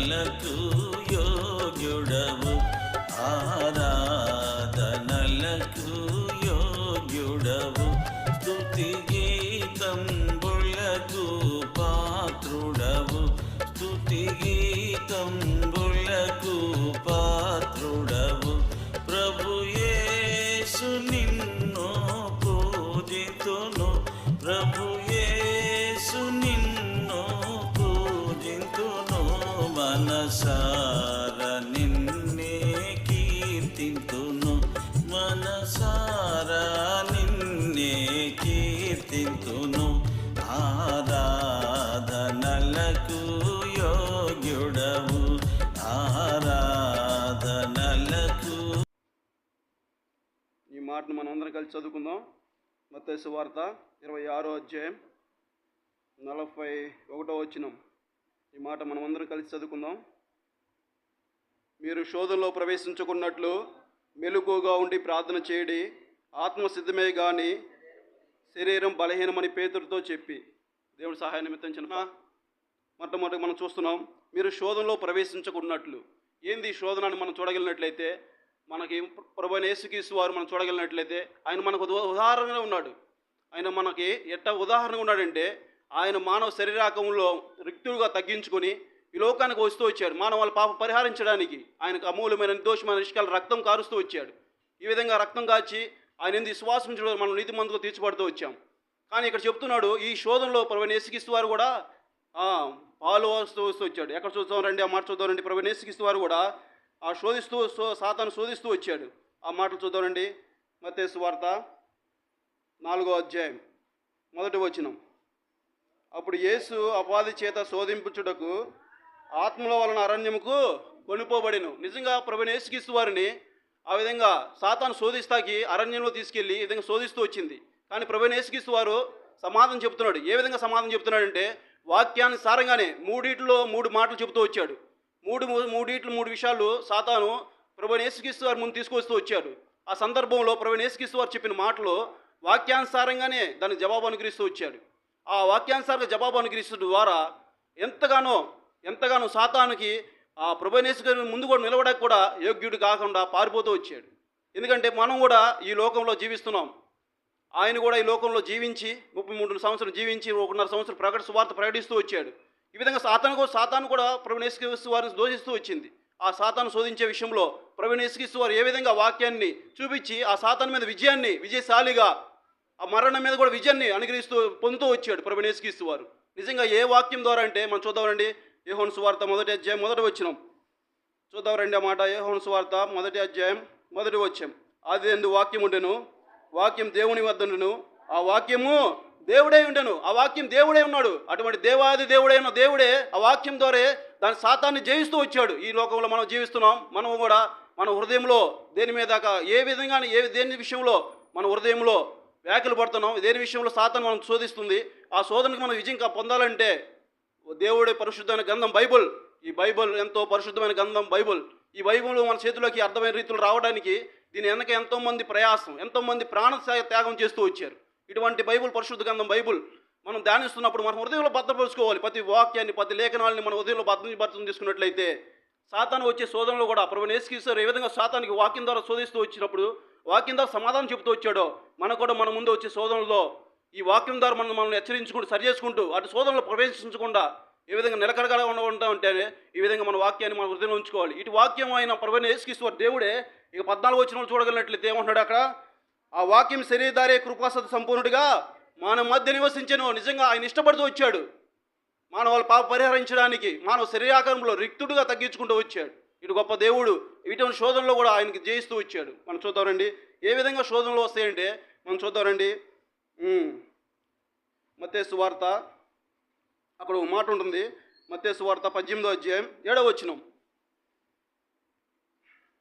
ఆరాధనలకు యోగ్యుడవు, ఆరాధనలకు యోగ్యుడవు, స్తుతి గీతంబులకు పాత్రుడవు, స్తుతి గీతంబులకు పాత్రుడవు. ప్రభు యేసు నిన్ను పూజితును, ప్రభు యేసు నిన్ను పూజితును, మనసార నిన్నే కీర్తింతును, మనసార నిన్నే కీర్తింతును. ఆరాధనలకు యోగ్యుడవు, ఆరాధనలకు. ఈ మాటను మనం అందరం కలిసి చదువుకుందాం. మత్తయి సువార్త 26వ అధ్యాయం 41వ వచనం. ఈ మాట మనం అందరం కలిసి చదువుకుందాం. మీరు శోధనలో ప్రవేశించుకున్నట్లు మెలకువగా ఉండి ప్రార్థన చేయడి, ఆత్మ సిద్ధమే గాని శరీరం బలహీనమని పేతురుతో చెప్పి. దేవుడి సహాయ నిమిత్తం చిన్న మొట్టమొదటి మనం చూస్తున్నాం, మీరు శోధనలో ప్రవేశించుకున్నట్లు. ఏంది శోధన అని మనం చూడగలిగినట్లయితే, మనకి ప్రభువైన యేసుక్రీస్తు వారు మనం చూడగలిగినట్లయితే ఆయన మనకు ఉదాహరణగా ఉన్నాడు. ఆయన మనకి ఎట్ట ఉదాహరణగా ఉన్నాడంటే, ఆయన మానవ శరీరాకంలో రిక్తులుగా తగ్గించుకొని ఈ లోకానికి వస్తూ వచ్చాడు. మానవాళ్ళ పాప పరిహారించడానికి ఆయనకు అమూల్యమైన నిర్దోషమైన నిష్కల రక్తం కారుస్తూ వచ్చాడు. ఈ విధంగా రక్తం కాచి ఆయన ఎందుకు విశ్వాసం చేయడం మనం నీతిమంతుగా తీర్చబడుతూ వచ్చాం. కానీ ఇక్కడ చెప్తున్నాడు, ఈ శోధనలో ప్రభువైన యేసుక్రీస్తు వారు కూడా పాలు వస్తూ వచ్చాడు. ఎక్కడ చూద్దాం రండి, ఆ మాట చూద్దాం రండి. ప్రభువైన యేసుక్రీస్తు వారు కూడా సాతాను శోధిస్తూ వచ్చాడు. ఆ మాటలు చూద్దాం రండి. మత్తయి సువార్త 4వ అధ్యాయం 1వ వచనం. అప్పుడు యేసు అపాధి చేత శోధింపుచుటకు ఆత్మల వలన అరణ్యముకు కొనుపోబడిను. నిజంగా ప్రభువైన యేసుక్రీస్తు వారిని ఆ విధంగా సాతాను శోధిస్తాకి అరణ్యంలో తీసుకెళ్ళి ఈ విధంగా శోధిస్తూ వచ్చింది. కానీ ప్రభువైన యేసుక్రీస్తు వారు సమాధానం చెప్తున్నాడు. ఏ విధంగా సమాధానం చెప్తున్నాడంటే, వాక్యాన్ని సారంగానే మూడిట్లో 3 మాటలు చెబుతూ వచ్చాడు. మూడిట్లు 3 విషయాలు సాతాను ప్రభువైన యేసుక్రీస్తు వారి ముందు తీసుకొస్తూ వచ్చాడు. ఆ సందర్భంలో ప్రభువైన యేసుక్రీస్తు వారు చెప్పిన మాటలు వాక్యానుసారంగానే దానికి జవాబు అనుగ్రహిస్తూ వచ్చాడు. ఆ వాక్యానుసారంగా జవాబు అనుగ్రహించడం ద్వారా ఎంతగానో సాతానుకి ఆ ప్రభువైన యేసు గారి ముందు కూడా నిలవడానికి కూడా యోగ్యుడు కాకుండా పారిపోతూ వచ్చాడు. ఎందుకంటే మనం కూడా ఈ లోకంలో జీవిస్తున్నాం. ఆయన కూడా ఈ లోకంలో జీవించి 33 సంవత్సరం జీవించి 1.5 సంవత్సరం సువార్త ప్రకటిస్తూ వచ్చాడు. ఈ విధంగా సాతాను కూడా ప్రభువైన యేసుక్రీస్తు వారిని దోషిస్తూ వచ్చింది. ఆ సాతాను శోధించే విషయంలో ప్రభువైన యేసుక్రీస్తు వారు ఏ విధంగా వాక్యాన్ని చూపించి ఆ సాతాను మీద విజయశాలిగా ఆ మరణం మీద కూడా విజయాన్ని పొందుతూ వచ్చాడు ప్రభువైన యేసుక్రీస్తు వారు. నిజంగా ఏ వాక్యం ద్వారా అంటే మనం చూద్దామండి. యోహాను సువార్త 1వ అధ్యాయం 1వ వచనం చూద్దాం రండి. ఆ మాట యోహాను సువార్త 1వ అధ్యాయం 1వ వచనం. ఆదియందు వాక్యం ఉండెను, వాక్యం దేవుని వద్దనుండెను, ఆ వాక్యము దేవుడే ఉండెను. ఆ వాక్యం దేవుడే ఉన్నాడు. అటువంటి దేవాది దేవుడైన దేవుడే ఆ వాక్యం ద్వారా దాని సాతాన్ని జయిస్తూ వచ్చాడు. ఈ లోకంలో మనం జీవిస్తున్నాం. మనం కూడా మన హృదయంలో దేని మీద ఏ విధంగా దేని విషయంలో మన హృదయంలో వ్యాఖ్యలు పడుతున్నాం, దేని విషయంలో సాతాను మనం శోధిస్తుంది. ఆ శోధనకు మనం విజయం పొందాలంటే దేవుడి పరిశుద్ధమైన గ్రంథం బైబుల్. ఈ బైబుల్ ఎంతో పరిశుద్ధమైన గ్రంథం బైబుల్. ఈ బైబుల్ మన చేతిలోకి అర్థమైన రీతిలో రావడానికి దీని వెనక ఎంతోమంది ప్రయాసం, ఎంతోమంది ప్రాణ త్యాగం చేస్తూ వచ్చారు. ఇటువంటి బైబుల్ పరిశుద్ధ గ్రంథం బైబుల్ మనం ధ్యానిస్తున్నప్పుడు మన హృదయంలో భద్రపరుచుకోవాలి. ప్రతి వాక్యాన్ని ప్రతి లేఖనాలని మన హృదయంలో భద్రం తీసుకున్నట్లయితే సాతాను వచ్చే శోధనలో కూడా ప్రభువైన యేసుక్రీస్తు ఏ విధంగా సాతానికి వాక్యం ద్వారా శోధిస్తూ వచ్చినప్పుడు వాక్యం ద్వారా సమాధానం చెబుతూ వచ్చాడో మనకు కూడా మన ముందు వచ్చే శోధనలో ఈ వాక్యం ద్వారా మనల్ని హెచ్చరించుకుంటూ సరి చేసుకుంటూ అటు శోధనలో ప్రవేశించకుండా ఏ విధంగా నిలకడగా ఉంటామంటే ఈ విధంగా మన వాక్యాన్ని మన హృదయంలో ఉంచుకోవాలి. ఇటు వాక్యం అయిన ప్రభువైన యేసుక్రీస్తు దేవుడే ఇక 14 వచనాలు చూడగలిగినట్లయితే ఏమంటున్నాడు అక్కడ, ఆ వాక్యం శరీరధారే కృపాసత్య సంపూర్ణుడిగా మన మధ్య నివసించెను. నిజంగా ఆయన ఇష్టపడుతూ వచ్చాడు. మానవాళ్ళ పాప పరిహరించడానికి మానవ శరీరాకారంలో రిక్తుడుగా తగ్గించుకుంటూ వచ్చాడు. ఇటు గొప్ప దేవుడు ఇటువంటి శోధనలో కూడా ఆయనకి జయిస్తూ వచ్చాడు. మనం చూద్దామండి ఏ విధంగా శోధనలు వస్తాయంటే మనం చూద్దామండి. మత్తయి సువార్త అక్కడ ఒక మాట ఉంటుంది. మత్తయి సువార్త 18వ అధ్యాయం 7వ వచనం.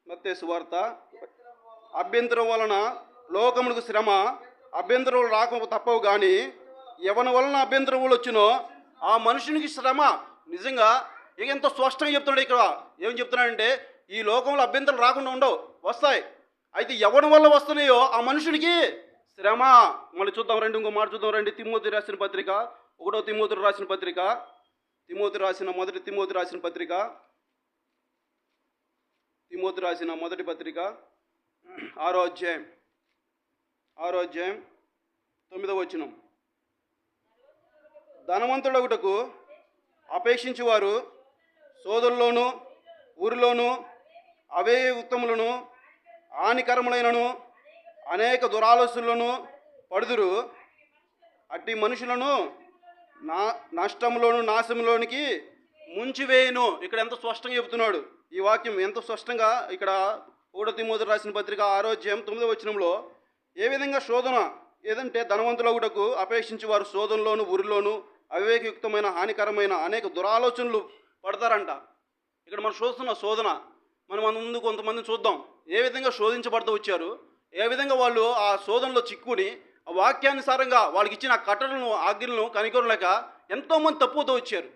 మత్తయి సువార్త, అభ్యంతరం వలన లోకములకు శ్రమ, అభ్యంతరములు రాక తప్పవు కానీ ఎవరి వలన అభ్యంతరములు వచ్చినో ఆ మనుషునికి శ్రమ. నిజంగా ఎంతో స్పష్టంగా చెప్తున్నాడు. ఇక్కడ ఏం చెప్తున్నాడంటే ఈ లోకంలో అభ్యంతరాలు రాకుండా ఉండవు, వస్తాయి. అయితే ఎవరి వల్ల వస్తున్నాయో ఆ మనుషునికి శ్రమ. మళ్ళీ చూద్దాం రండి, ఇంకో మాట చూద్దాం రండి. తిమోతి రాసిన పత్రిక 1వ తిమోతి రాసిన పత్రిక, మొదటి తిమోతి రాసిన పత్రిక తిమోతి రాసిన మొదటి పత్రిక 6వ అధ్యాయం 9వ వచనం. ధనవంతుడగుటకు అపేక్షించువారు సోదరుల్లోనూ ఊరిలోనూ అవే ఉత్తములను హానికరములైనను అనేక దురాలోచనలను పడుదురు. అట్టి మనుషులను నష్టంలోను నాశంలోనికి ముంచివేయును. ఇక్కడ ఎంత స్పష్టంగా చెబుతున్నాడు ఈ వాక్యం, ఎంత స్పష్టంగా ఇక్కడ 1 తిమోతి రాసిన పత్రిక 6వ అధ్యాయం 9వ వచనంలో ఏ విధంగా శోధన ఏదంటే ధనవంతులగుటకు అపేక్షించి వారు శోధనలోను ఊరిలోను అవివేకయుక్తమైన హానికరమైన అనేక దురాలోచనలు పడతారంట. ఇక్కడ మనం చూస్తున్న శోధన, మనం ముందు కొంతమందిని చూద్దాం ఏ విధంగా శోధించబడుతూ వచ్చారు, ఏ విధంగా వాళ్ళు ఆ శోధనలో చిక్కుని ఆ వాక్యానుసారంగా వాళ్ళకి ఇచ్చిన కట్టడలను ఆజ్ఞలను కనికొనలేక ఎంతోమంది తప్పుతూ వచ్చారు.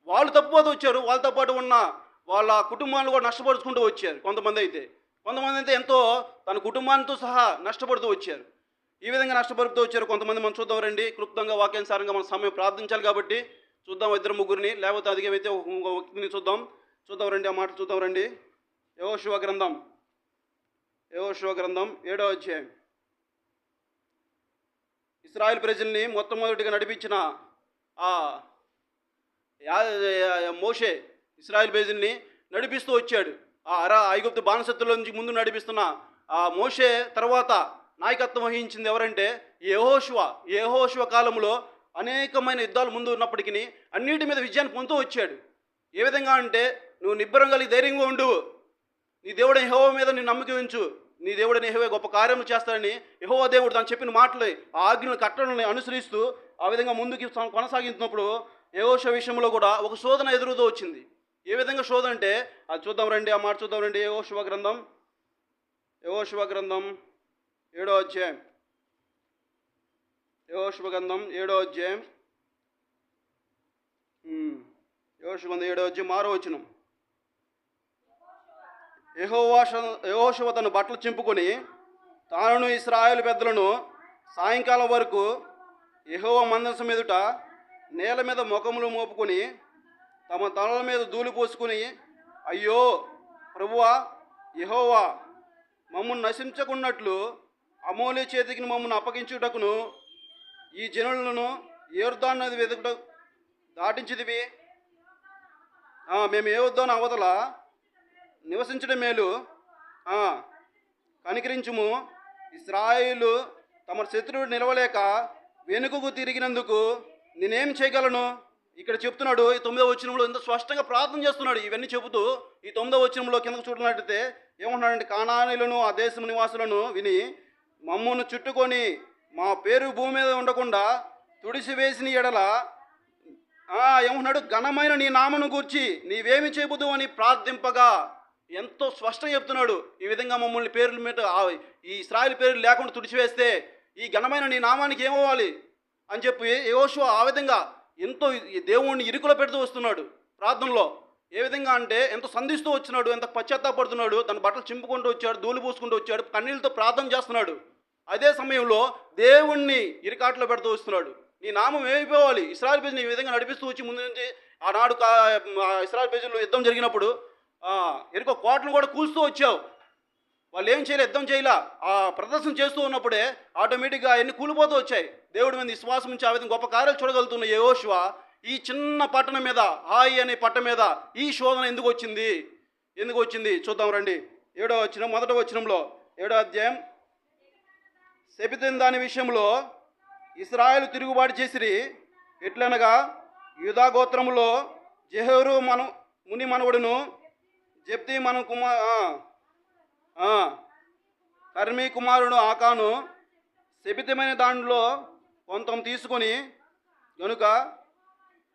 వాళ్ళతో పాటు ఉన్న వాళ్ళ కుటుంబాలను కూడా నష్టపరుచుకుంటూ వచ్చారు. కొంతమంది అయితే ఎంతో తన కుటుంబానితో సహా నష్టపడుతూ వచ్చారు. ఈ విధంగా నష్టపడుతూ వచ్చారు కొంతమంది. మనం చూద్దాం రండి, క్లుప్తంగా వాక్యానుసారంగా మన సమయం ప్రార్థించాలి కాబట్టి చూద్దాం. 2-3 లేకపోతే అధికమైతే ఒక వ్యక్తిని చూద్దాం రండి. ఆ మాట చూద్దాం రండి. యెహోషువ గ్రంథం 7వ అధ్యాయం. ఇశ్రాయేలు ప్రజల్ని మొట్టమొదటిగా నడిపించిన మోషే ఇశ్రాయేలు ప్రజల్ని నడిపిస్తూ వచ్చాడు. ఐగుప్తు బానిసత్తుల నుంచి ముందు నడిపిస్తున్న ఆ మోషే తర్వాత నాయకత్వం వహించింది ఎవరంటే యెహోషువ కాలంలో అనేకమైన యుద్ధాలు ముందు ఉన్నప్పటికీ అన్నిటి మీద విజయాన్ని పొందుతూ వచ్చాడు. ఏ విధంగా అంటే, నువ్వు నిబ్బరం కలిగి ధైర్యంగా ఉండు, నీ దేవుడు యెహోవా మీద నీ నమ్మకం ఉంచు, నీ దేవుడని యెహోవా గొప్ప కార్యములు చేస్తాడని యెహోవా దేవుడు తను చెప్పిన మాటలు ఆ ఆజ్ఞలను కట్టడలను అనుసరిస్తూ ఆ విధంగా ముందుకు కొనసాగించినప్పుడు యెహోషువ విషయంలో కూడా ఒక శోధన ఎదురుతూ వచ్చింది. ఏ విధంగా శోధన అంటే అది చూద్దాం రండి. ఆ మాట చూద్దాం రండి. యెహోషువ గ్రంథం 7వ అధ్యాయం. యెహోషువ గ్రంథం 7వ అధ్యాయం 6వ వచనం. యెహోషువ తన బట్టలు చింపుకొని తాను ఇశ్రాయేలు పెద్దలను సాయంకాలం వరకు యెహోవా మందసం ఎదుట నేల మీద ముఖములు మోపుకొని తమ తలల మీద ధూళి పోసుకుని, అయ్యో ప్రభువా యెహోవా, మమ్మల్ని నశించకున్నట్లు అమోలే చేతికి మమ్మల్ని అప్పగించుటకును ఈ జనులను యోర్దాను నది వెతుకుట దాటించిదివి. మేము ఏ యోర్దాను అవతల నివసించడం మేలు. కనికరించుము. ఇశ్రాయేలు తమ శత్రువుడు నిలవలేక వెనుకకు తిరిగినందుకు నేనేం చేయగలను? ఇక్కడ చెప్తున్నాడు. ఈ 9వ వచనంలో ఎంత స్పష్టంగా ప్రార్థన చేస్తున్నాడు. ఇవన్నీ చెబుతూ ఈ 9వ వచనంలో కిందకు చూడనట్టయితే ఏమంటున్నాడంటే, కానానీయులను ఆ దేశం నివాసులను విని మమ్మల్ని చుట్టుకొని మా పేరు భూమి మీద ఉండకుండా తుడిసివేసిన ఎడల ఏమంటున్నాడు, ఘనమైన నీ నామను గూర్చి నీవేమి చెబుదు అని ప్రార్థింపగా ఎంతో స్పష్టంగా చెప్తున్నాడు. ఈ విధంగా మమ్మల్ని పేర్ల మీద ఈ ఇశ్రాయేలు పేర్లు లేకుండా తుడిచివేస్తే ఈ ఘనమైన నీ నామానికి ఏమవ్వాలి అని చెప్పి యెహోషువ ఆ విధంగా ఎంతో దేవుణ్ణి ఇరుకులో పెడుతూ వస్తున్నాడు ప్రార్థనలో. ఏ విధంగా అంటే ఎంతో సంధిస్తూ వచ్చినాడు, ఎంత పశ్చాత్తాపడుతున్నాడు, తన బట్టలు చింపుకుంటూ వచ్చాడు, ధూళి పూసుకుంటూ వచ్చాడు, కన్నీళ్ళతో ప్రార్థన చేస్తున్నాడు. అదే సమయంలో దేవుణ్ణి ఇరుకాట్లో పెడుతూ వస్తున్నాడు. నీ నామం ఏమైపోవాలి? ఇశ్రాయేలు ప్రజలు ఈ విధంగా నడిపిస్తూ వచ్చి ముందు నుంచి ఆనాడు ఇశ్రాయేలు ప్రజలు యుద్ధం జరిగినప్పుడు ఎరుకో కోటను కూడా కూల్స్తూ వచ్చావు. వాళ్ళు ఏం చేయలే, యుద్ధం చేయలే. ఆ ప్రదర్శన చేస్తూ ఉన్నప్పుడే ఆటోమేటిక్గా అవన్నీ కూలిపోతూ వచ్చాయి. దేవుడి మీద విశ్వాసం నుంచి ఆ విధంగా గొప్ప కార్యాలు చూడగలుగుతున్న యెహోషువ ఈ చిన్న పట్టణం మీద, హాయి అనే పట్టణం మీద ఈ శోధన ఎందుకు వచ్చింది చూద్దాం రండి. 7వ వచనం, 1వ వచనంలో 7వ అధ్యాయం. శపితం దాని విషయంలో ఇశ్రాయేలు తిరుగుబాటు చేసిరి. ఎట్లనగా యూదా గోత్రములో జెహోరు ముని మనవడును జెప్తి కర్మీ కుమారుడు ఆకాను శపితమైన దానిలో కొంత తీసుకొని గనుక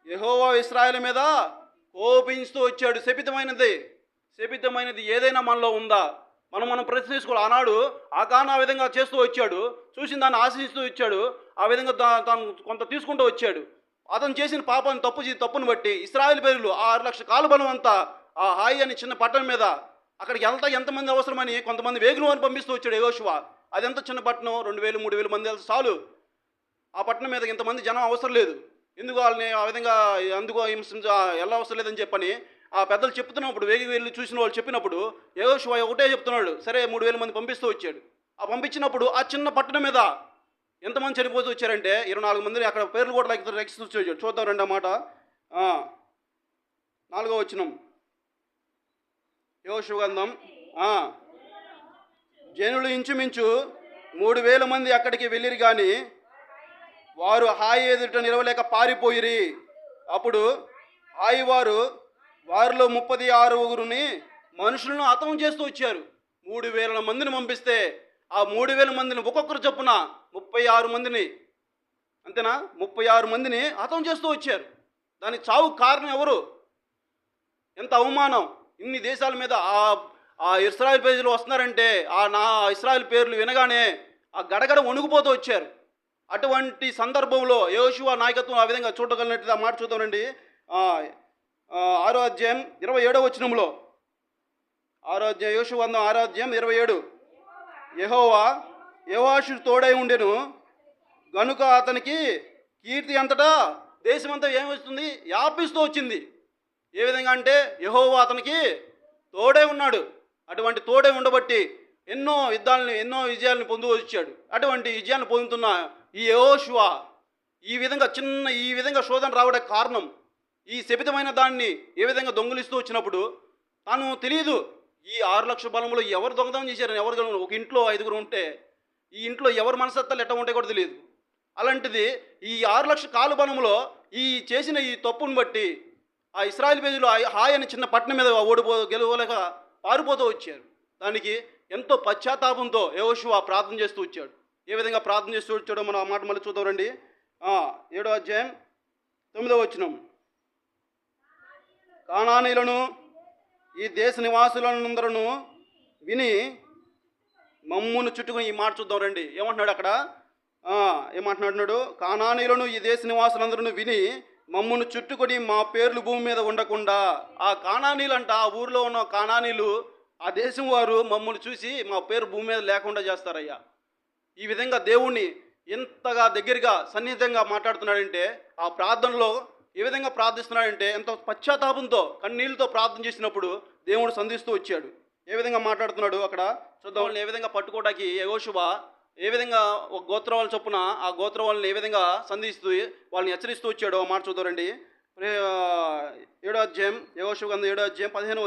యెహోవా ఇశ్రాయేలు మీద కోపించుతూ వచ్చాడు. శపితమైనది ఏదైనా మనలో ఉందా? మనం ప్రశ్నించుకోవాలి. ఆనాడు ఆకాను ఆ విధంగా చేస్తూ వచ్చాడు, చూసిన దాన్ని ఆశిస్తూ వచ్చాడు, ఆ విధంగా తాను కొంత తీసుకుంటూ వచ్చాడు. అతను చేసిన పాపాన్ని తప్పును బట్టి ఇశ్రాయేలు పేరులు 6 లక్షల కాలుబలం అంతా ఆ హాయి అని చిన్న పట్టణం మీద అక్కడికి ఎంతమంది అవసరమని కొంతమంది వేగులను పంపిస్తూ వచ్చాడు యెహోషువ. అది ఎంత చిన్న పట్టణం, 2000-3000 మంది చాలు. ఆ పట్టణం మీద ఇంతమంది జనం అవసరం లేదు. ఎందుకు వాళ్ళని ఆ విధంగా ఎందుకో ఎలా అవసరం లేదని చెప్పని ఆ పెద్దలు చెప్తున్నప్పుడు వెళ్ళి చూసిన వాళ్ళు చెప్పినప్పుడు యెహోషువ ఒకటే చెప్తున్నాడు, సరే 3,000 మంది పంపిస్తూ వచ్చాడు. ఆ పంపించినప్పుడు ఆ చిన్న పట్టణం మీద ఎంతమంది చనిపోతూ వచ్చారంటే 24 మందిని అక్కడ పేర్లు కూడా లెక్కిస్తూ వచ్చాడు. చూద్దాం రెండో మాట, 4వ వచనం, యెహోషువ గ్రంథం. జనులు ఇంచుమించు 3,000 మంది అక్కడికి వెళ్ళిరు కానీ వారు హాయి ఎదుట నిలవలేక పారిపోయిరి. అప్పుడు హాయి వారిలో 36 మనుషులను హతం చేస్తూ వచ్చారు. 3,000 మందిని పంపిస్తే ఆ 3,000 మందిని ఒక్కొక్కరు చొప్పున 36 మందిని, అంతేనా, 36 మందిని హతం చేస్తూ వచ్చారు. దానికి చావుకు కారణం ఎవరు? ఎంత అవమానం! ఇన్ని దేశాల మీద ఆ ఇశ్రాయేల్ ప్రజలు వస్తున్నారంటే నా ఇశ్రాయేల్ పేర్లు వినగానే ఆ గడగడ వణుకుపోతూ వచ్చారు. అటువంటి సందర్భంలో యెహోషువ నాయకత్వం ఆ విధంగా చూడగలిగినట్టు ఆ మాట చూద్దామండి. 6వ అధ్యాయం 27వ వచనంలో, 6వ అధ్యాయం యెహోషువ గ్రంథం 6వ అధ్యాయం 27, యెహోవా యెహోషుకు తోడై ఉండెను గనుక అతనికి కీర్తి అంతటా దేశమంతా ఏమొస్తుంది, వ్యాపిస్తూ వచ్చింది. ఏ విధంగా అంటే యెహోవా అతనికి తోడే ఉన్నాడు. అటువంటి తోడే ఉండబట్టి ఎన్నో యుద్ధాలని, ఎన్నో విజయాలను పొందుతూ వచ్చాడు. అటువంటి విజయాన్ని పొందుతున్న ఈ యెహోషువ ఈ విధంగా శోధన రావడానికి కారణం, ఈ శపితమైన దాన్ని ఏ విధంగా దొంగిలిస్తూ వచ్చినప్పుడు తాను తెలియదు. ఈ 6 లక్షల బలంలో ఎవరు దొంగతనం చేశారని, ఒక ఇంట్లో 5 ఉంటే ఈ ఇంట్లో ఎవరి మనసత్తాలు ఎట్లా ఉంటాయి కూడా తెలియదు. అలాంటిది ఈ 6 లక్షల కాలు బలంలో ఈ చేసిన ఈ తప్పును బట్టి ఆ ఇశ్రాయేల్ ప్రజలు హాయ్ అని చిన్న పట్టణం మీద గెలవలేక పారిపోతూ వచ్చారు. దానికి ఎంతో పశ్చాత్తాపంతో యెహోషువ ప్రార్థన చేస్తూ వచ్చాడు. ఏ విధంగా ప్రార్థన చేస్తూ వచ్చాడో మనం ఆ మాట మళ్ళీ చూద్దాం రండి. 7వ అధ్యాయం 9వ వచనం, కానానీయులను ఈ దేశ నివాసులందరూ విని మమ్మును చుట్టుకుని, ఈ మాట చూద్దాం రండి. ఏమంటున్నాడు అక్కడ? ఏమంటున్నాడు? కానానీయులను ఈ దేశ నివాసులందరూ విని మమ్మును చుట్టుకొని మా పేర్లు భూమి మీద ఉండకుండా. ఆ కానానీయులు అంట, ఆ ఊరిలో ఉన్న కానానీయులు, ఆ దేశం వారు మమ్మల్ని చూసి మా పేరు భూమి మీద లేకుండా చేస్తారయ్యా. ఈ విధంగా దేవుణ్ణి ఎంతగా దగ్గరగా సన్నిహితంగా మాట్లాడుతున్నాడంటే, ఆ ప్రార్థనలో ఏ విధంగా ప్రార్థిస్తున్నాడంటే ఎంతో పశ్చాత్తాపంతో కన్నీళ్ళతో ప్రార్థన చేసినప్పుడు దేవుడు సంధిస్తూ వచ్చాడు. ఏ విధంగా మాట్లాడుతున్నాడు అక్కడ చూద్దాం. వాళ్ళని ఏ విధంగా పట్టుకోవడానికి యెహోషువ ఏ విధంగా ఒక గోత్రవాళ్ళ చొప్పున ఆ గోత్రవాళ్ళని ఏ విధంగా సంధిస్తూ వాళ్ళని హెచ్చరిస్తూ వచ్చాడో ఆ మాట చూద్దారండి. 7వ అధ్యాయం యెహోషువ గ్రంథం 7వ అధ్యాయం 15వ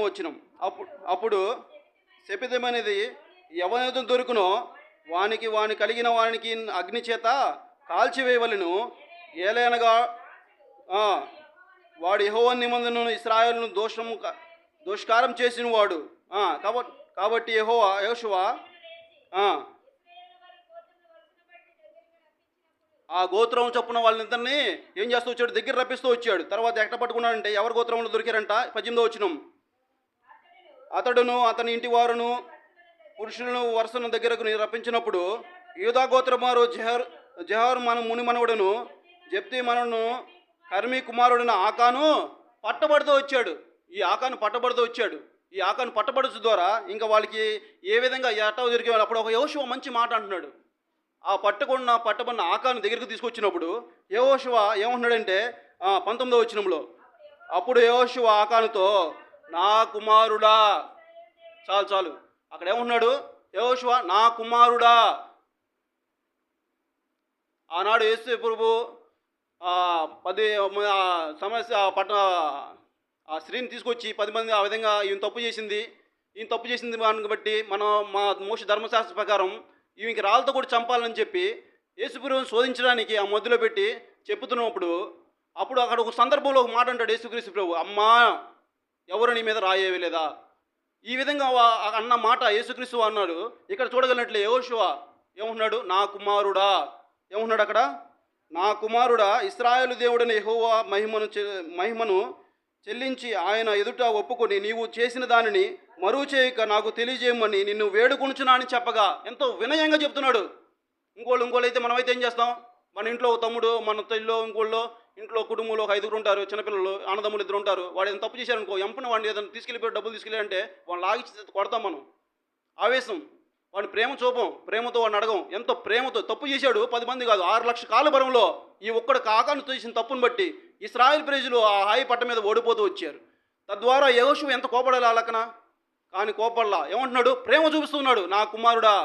వచనం, అప్పుడు శపితమైనది ఎవరైతే దొరుకునో వాని కలిగిన వానికి అగ్ని చేత కాల్చివేయవలెను. ఏలైనగా వాడు యెహోవా నిబంధనను ఇశ్రాయేలును దోషకారం చేసిన వాడు. కాబట్టి యెహోషువ ఆ గోత్రం చొప్పున వాళ్ళనిద్దరిని ఏం చేస్తూ వచ్చాడు, దగ్గర రప్పిస్తూ వచ్చాడు. తర్వాత ఎక్కడ పట్టుకున్నాడంటే ఎవరి గోత్రంలో దొరికారంట. 18వ వచనం, అతడును అతని ఇంటి వారును పురుషులను వరుసను దగ్గరకు రప్పించినప్పుడు యూదా గోత్రమారు జెహారు మన ముని మనవడును జెప్తి మనను కర్మీ కుమారుడిన ఆకాను పట్టబడుతూ వచ్చాడు. ఈ ఆకాను పట్టబడుతూ వచ్చాడు. ఈ ఆకాను పట్టబడుచు ద్వారా ఇంకా వాళ్ళకి ఏ విధంగా ఎట్టవ దొరికేవాళ్ళు. అప్పుడు ఒక యెహోషువ మంచి మాట అంటున్నాడు. ఆ పట్టబడిన ఆకాను దగ్గరకు తీసుకొచ్చినప్పుడు యెహోషువ ఏమంటున్నాడంటే 19వ వచనంలో, అప్పుడు యెహోషువ ఆకానుతో నా కుమారుడా, చాలు అక్కడ ఏమంటున్నాడు యెహోషువ, నా కుమారుడా. ఆనాడు యేసు ప్రభు 10 సమస్య ఆ స్త్రీని తీసుకొచ్చి 10 మంది ఆ విధంగా ఈయన తప్పు చేసింది దాన్ని బట్టి మా మోషే ధర్మశాస్త్ర ప్రకారం ఈమెకి రాళ్ళతో కూడా చంపాలని చెప్పి యేసుప్రభుని శోధించడానికి ఆ మధ్యలో పెట్టి చెప్పుతున్నప్పుడు అప్పుడు అక్కడ ఒక సందర్భంలో ఒక మాట అంటాడు యేసుక్రీస్తు ప్రభు, అమ్మా ఎవరు నీ మీద రాయేయలేదా. ఈ విధంగా అన్న మాట యేసుక్రీస్తు అన్నాడు. ఇక్కడ చూడగలిగినట్లే యెహోషువ ఏమంటున్నాడు, నా కుమారుడా. ఏమంటున్నాడు అక్కడ, నా కుమారుడా, ఇశ్రాయేలు దేవుడని యెహోవా మహిమను చెల్లించి ఆయన ఎదుట ఒప్పుకొని నీవు చేసిన దానిని మరువు చేయక నాకు తెలియజేయమని నిన్ను వేడుకొనుచున్నా అని చెప్పగా ఎంతో వినయంగా చెప్తున్నాడు. ఇంకోళ్ళు అయితే మనమైతే ఏం చేస్తాం, మన ఇంట్లో తమ్ముడు, మన తల్లిలో ఇంట్లో కుటుంబంలో ఒక 5 ఉంటారు, చిన్నపిల్లలు అన్నదమ్ములు 2 ఉంటారు. వాడు ఏదైనా తప్పు చేశారనుకో, ఎంపన వాడిని ఏదైనా తీసుకెళ్ళిపోయి డబ్బులు తీసుకెళ్ళారంటే వాడిని లాగిచ్చి కొడతాం మనం. ఆవేశం, వాడిని ప్రేమ చూపం, ప్రేమతో వాడిని అడగం. ఎంతో ప్రేమతో తప్పు చేశాడు 10 మంది కాదు, 6 లక్షల కాల బలంలో ఈ ఒక్కడు కాకాను చేసిన తప్పును బట్టి ఇశ్రాయేల్ ప్రజలు ఆ హాయి పట్ట మీద ఓడిపోతూ వచ్చారు. తద్వారా యెహోషువ ఎంత కోపడాలి ఆ లెక్కన, కానీ కోపడలా. ఏమంటున్నాడు? ప్రేమ చూపిస్తున్నాడు. నా కుమారుడా,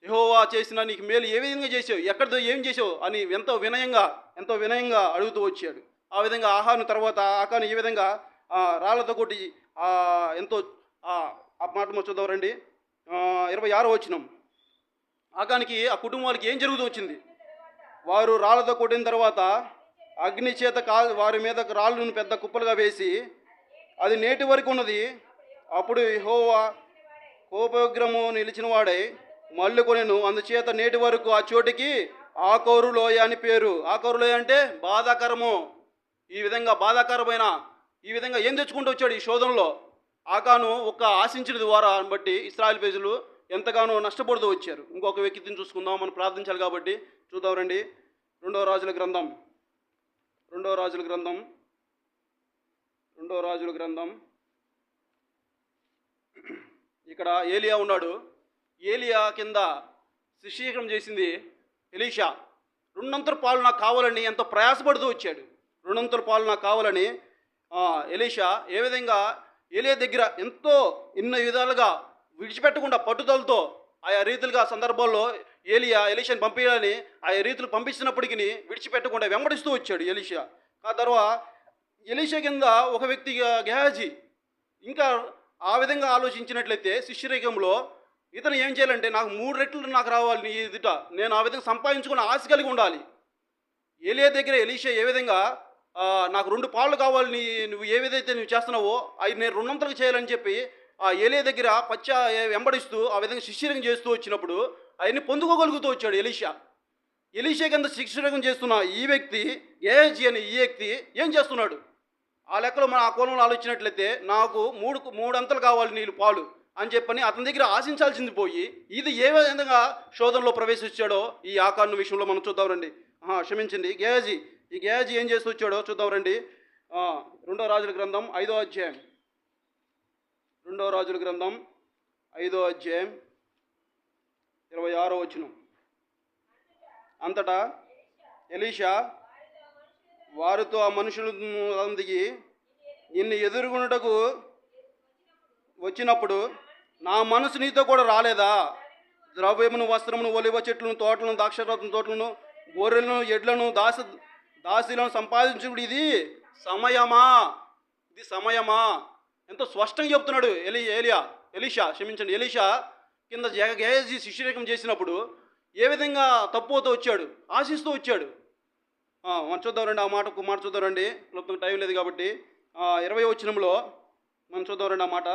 యెహోవా చేసిన నీకు మేలు ఏ విధంగా చేసావు, ఎక్కడ ఏం చేసావు అని ఎంతో వినయంగా అడుగుతూ వచ్చాడు. ఆ విధంగా ఆకాను ఈ విధంగా రాళ్లతో కొట్టి ఎంతో ఆ మాట చూద్దాం రండి. 26వ వచనం. ఆకానికి ఆ కుటుంబానికి ఏం జరుగుతూ వచ్చింది? వారు రాళ్లతో కొట్టిన తర్వాత అగ్ని చేత వారి మీద రాళ్ళను పెద్ద కుప్పలుగా వేసి అది నేటి వరకు ఉన్నది. అప్పుడు యెహోవా కోపవిగ్రహము నిలిచిన వాడై మళ్ళీ కొనెను. అందుచేత నేటి వరకు ఆ చోటికి ఆకోరు లోయ అని పేరు. ఆకోరు లోయ అంటే బాధాకరము. ఈ విధంగా ఏం తెచ్చుకుంటూ వచ్చాడు ఈ శోధనలో? ఆకాను ఒక ఆశించిన ద్వారా బట్టి ఇశ్రాయేలు ప్రజలు ఎంతగానో నష్టపడుతూ వచ్చారు. ఇంకొక వ్యక్తిని చూసుకుందాం, మనం ప్రార్థించాలి కాబట్టి చూద్దాం రండి. రెండవ రాజుల గ్రంథం. ఇక్కడ ఏలియా ఉన్నాడు. ఏలియా కింద శిష్యీకరణ చేసింది ఎలీషా. రెండంతల పాలు నాకు కావాలని ఎంతో ప్రయాసపడుతూ వచ్చాడు. రెండంతల పాలు నాకు కావాలని ఎలీషా ఏ విధంగా ఏలియా దగ్గర ఎన్నో విధాలుగా విడిచిపెట్టకుండా పట్టుదలతో ఆయా రీతులుగా సందర్భాల్లో ఎలీషాని పంపించాలని ఆయా రీతులు పంపిస్తున్నప్పటికీ విడిచిపెట్టకుండా వెంబడిస్తూ వచ్చాడు ఎలీషా. ఆ తర్వాత ఎలీషా కింద ఒక వ్యక్తి గెహాజీ ఇంకా ఆ విధంగా ఆలోచించినట్లయితే శిష్యరేఖంలో ఇతను ఏం చేయాలంటే నాకు 3 రెట్లు నాకు రావాలి నీ ఎదుట, నేను ఆ విధంగా సంపాదించుకుని ఆశ కలిగి ఉండాలి. ఏలియా దగ్గర ఎలీషా ఏ విధంగా నాకు 2 పాలు కావాలి, నువ్వు ఏ విధైతే నువ్వు చేస్తున్నావో అవి నేను 2 అంతలకు చేయాలని చెప్పి ఆ ఏలియా దగ్గర వెంబడిస్తూ ఆ విధంగా శిష్యరేఖం చేస్తూ వచ్చినప్పుడు అవన్నీ పొందుకోగలుగుతూ వచ్చాడు ఎలీషా కింద శిష్యరేఖం చేస్తున్న ఈ వ్యక్తి గెహాజీ అనే ఈ వ్యక్తి ఏం చేస్తున్నాడు? ఆ లెక్కలో మనం ఆ కోణంలో ఆలోచించినట్లయితే నాకు 3 అంతలు కావాలి నీళ్ళు పాలు అని చెప్పని అతని దగ్గర ఆశించాల్సింది పోయి ఇది ఏ విధంగా శోధనలో ప్రవేశించాడో ఈ ఆకాను విషయంలో మనం చూద్దాం రండి. క్షమించండి, గెహాజీ. ఈ గెహాజీ ఏం చేస్తూ వచ్చాడో చూద్దాం రండి. 2వ రాజుల గ్రంథం 5వ అధ్యాయం. 2వ రాజుల గ్రంథం 5వ అధ్యాయం 26వ వచనం. అంతటా ఎలీషా వారితో ఆ మనుషులను దిగి నిన్ను ఎదుర్కొనుటకు వచ్చినప్పుడు నా మనసు నీతో కూడా రాలేదా? ద్రవ్యమును, వస్త్రమును, ఒలివ చెట్లను, తోటలను, ద్రాక్షరసం తోటలను, గొర్రెలను, ఎడ్లను, దాసీలను సంపాదించుడు ఇది సమయమా? ఎంతో స్పష్టంగా చెప్తున్నాడు ఎలీషా కింద గెహాజీ శిష్యరేఖం చేసినప్పుడు ఏ విధంగా తప్పుతూ వచ్చాడు, ఆశిస్తూ వచ్చాడు. మనం చూద్దాం రండి. ఆ మాట చూద్దాం రండి, టైం లేదు కాబట్టి. 20వ వచనంలో మనం చూద్దాం రండి ఆ మాట.